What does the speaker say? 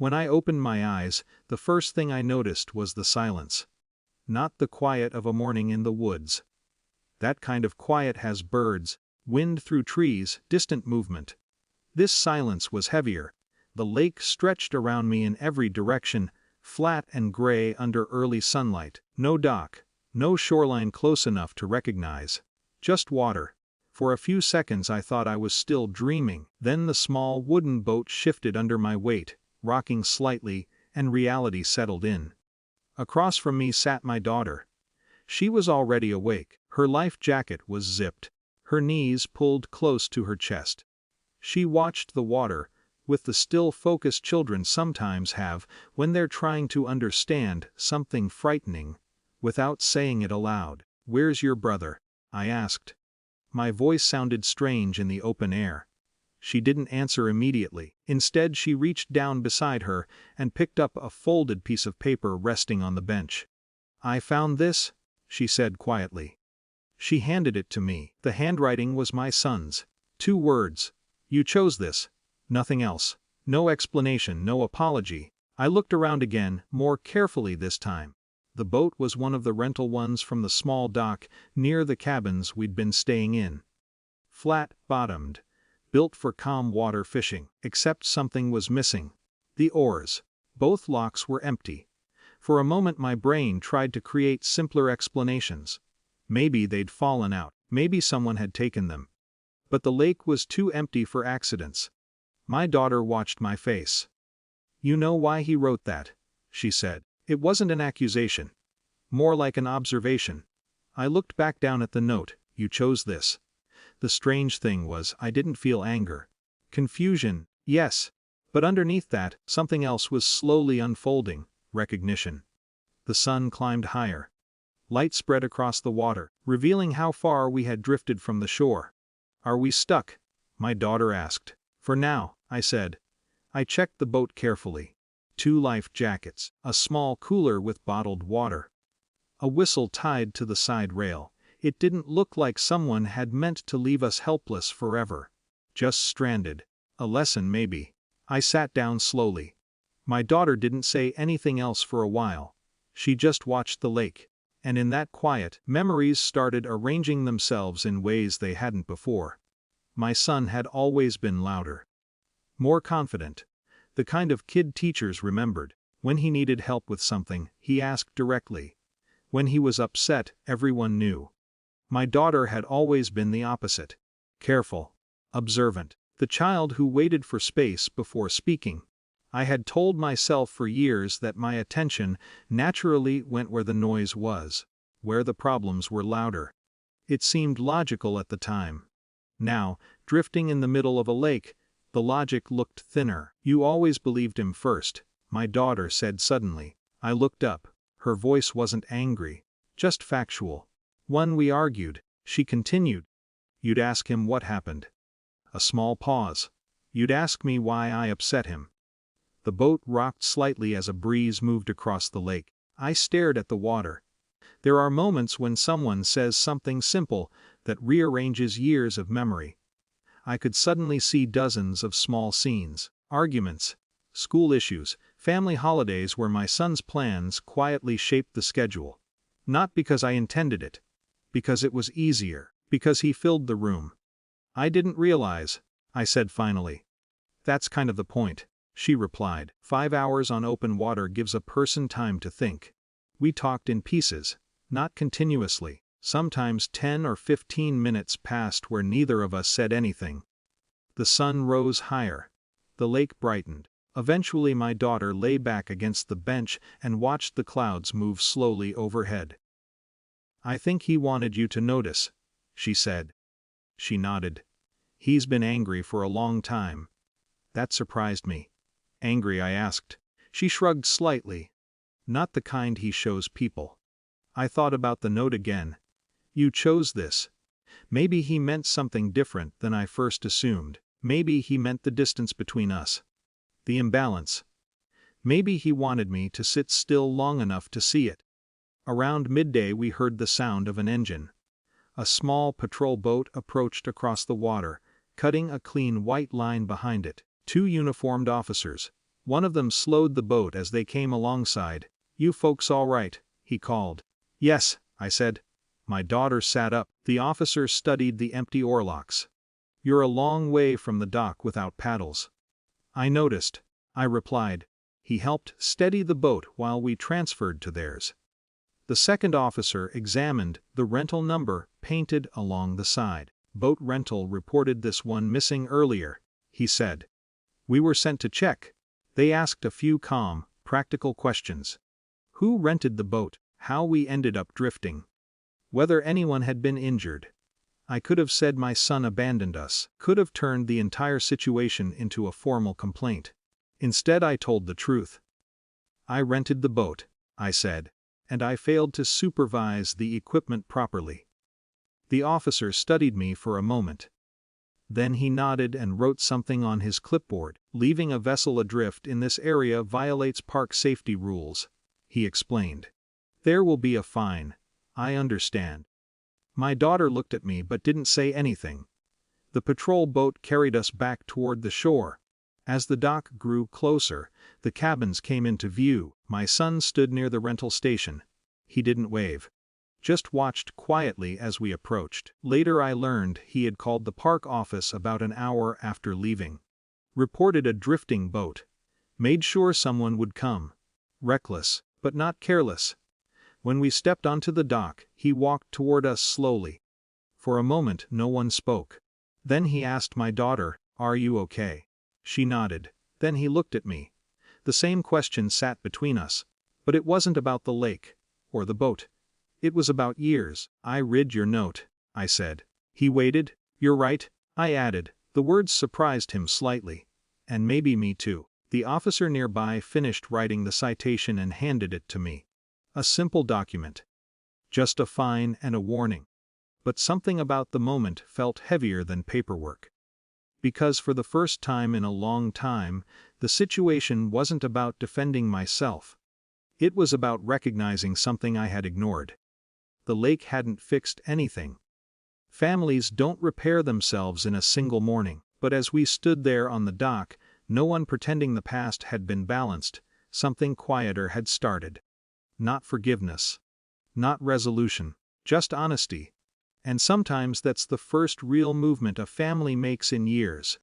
When I opened my eyes, the first thing I noticed was the silence. Not the quiet of a morning in the woods. That kind of quiet has birds, wind through trees, distant movement. This silence was heavier. The lake stretched around me in every direction, flat and gray under early sunlight. No dock, no shoreline close enough to recognize. Just water. For a few seconds I thought I was still dreaming. Then the small wooden boat shifted under my weight, rocking slightly, and reality settled in. Across from me sat my daughter. She was already awake. Her life jacket was zipped, her knees pulled close to her chest. She watched the water, with the still focus children sometimes have when they're trying to understand something frightening, without saying it aloud. "Where's your brother?" I asked. My voice sounded strange in the open air. She didn't answer immediately. Instead, she reached down beside her and picked up a folded piece of paper resting on the bench. "I found this," she said quietly. She handed it to me. The handwriting was my son's. 2 words. "You chose this." Nothing else. No explanation, no apology. I looked around again, more carefully this time. The boat was one of the rental ones from the small dock near the cabins we'd been staying in. Flat-bottomed, built for calm water fishing, except something was missing. The oars. Both locks were empty. For a moment my brain tried to create simpler explanations. Maybe they'd fallen out, maybe someone had taken them. But the lake was too empty for accidents. My daughter watched my face. "You know why he wrote that?" she said. It wasn't an accusation. More like an observation. I looked back down at the note. "You chose this." The strange thing was I didn't feel anger. Confusion, yes. But underneath that, something else was slowly unfolding. Recognition. The sun climbed higher. Light spread across the water, revealing how far we had drifted from the shore. "Are we stuck?" my daughter asked. "For now," I said. I checked the boat carefully. 2 life jackets, a small cooler with bottled water. A whistle tied to the side rail. It didn't look like someone had meant to leave us helpless forever. Just stranded. A lesson maybe. I sat down slowly. My daughter didn't say anything else for a while. She just watched the lake. And in that quiet, memories started arranging themselves in ways they hadn't before. My son had always been louder. More confident. The kind of kid teachers remembered. When he needed help with something, he asked directly. When he was upset, everyone knew. My daughter had always been the opposite. Careful. Observant. The child who waited for space before speaking. I had told myself for years that my attention naturally went where the noise was, where the problems were louder. It seemed logical at the time. Now, drifting in the middle of a lake, the logic looked thinner. "You always believed him first," my daughter said suddenly. I looked up. Her voice wasn't angry, just factual. "When we argued," she continued, "you'd ask him what happened." A small pause. "You'd ask me why I upset him." The boat rocked slightly as a breeze moved across the lake. I stared at the water. There are moments when someone says something simple that rearranges years of memory. I could suddenly see dozens of small scenes, arguments, school issues, family holidays where my son's plans quietly shaped the schedule. Not because I intended it. Because it was easier. Because he filled the room. "I didn't realize," I said finally. "That's kind of the point," she replied. 5 hours on open water gives a person time to think. We talked in pieces, not continuously. Sometimes 10 or 15 minutes passed where neither of us said anything. The sun rose higher. The lake brightened. Eventually my daughter lay back against the bench and watched the clouds move slowly overhead. "I think he wanted you to notice," she said. She nodded. "He's been angry for a long time." That surprised me. "Angry?" I asked. She shrugged slightly. "Not the kind he shows people." I thought about the note again. "You chose this." Maybe he meant something different than I first assumed. Maybe he meant the distance between us. The imbalance. Maybe he wanted me to sit still long enough to see it. Around midday we heard the sound of an engine. A small patrol boat approached across the water, cutting a clean white line behind it. 2 uniformed officers, One of them slowed the boat as they came alongside. "You folks all right?" he called. "Yes," I said. My daughter sat up. The officer studied the empty oarlocks. "You're a long way from the dock without paddles." "I noticed," I replied. He helped steady the boat while we transferred to theirs. The second officer examined the rental number painted along the side. "Boat rental reported this one missing earlier," he said. "We were sent to check." They asked a few calm, practical questions. Who rented the boat? How we ended up drifting? Whether anyone had been injured? I could have said my son abandoned us, could have turned the entire situation into a formal complaint. Instead, I told the truth. "I rented the boat," I said, "and I failed to supervise the equipment properly." The officer studied me for a moment. Then he nodded and wrote something on his clipboard. "Leaving a vessel adrift in this area violates park safety rules," he explained. "There will be a fine." "I understand." My daughter looked at me but didn't say anything. The patrol boat carried us back toward the shore. As the dock grew closer, the cabins came into view. My son stood near the rental station. He didn't wave. Just watched quietly as we approached. Later I learned he had called the park office about an hour after leaving. Reported a drifting boat. Made sure someone would come. Reckless, but not careless. When we stepped onto the dock, he walked toward us slowly. For a moment no one spoke. Then he asked my daughter, "Are you okay?" She nodded. Then he looked at me. The same question sat between us. But it wasn't about the lake, or the boat. It was about years. "I read your note," I said. He waited. "You're right," I added. The words surprised him slightly. "And maybe me too." The officer nearby finished writing the citation and handed it to me. A simple document. Just a fine and a warning. But something about the moment felt heavier than paperwork. Because for the first time in a long time, the situation wasn't about defending myself. It was about recognizing something I had ignored. The lake hadn't fixed anything. Families don't repair themselves in a single morning. But as we stood there on the dock, no one pretending the past had been balanced, something quieter had started. Not forgiveness. Not resolution. Just honesty. And sometimes that's the first real movement a family makes in years.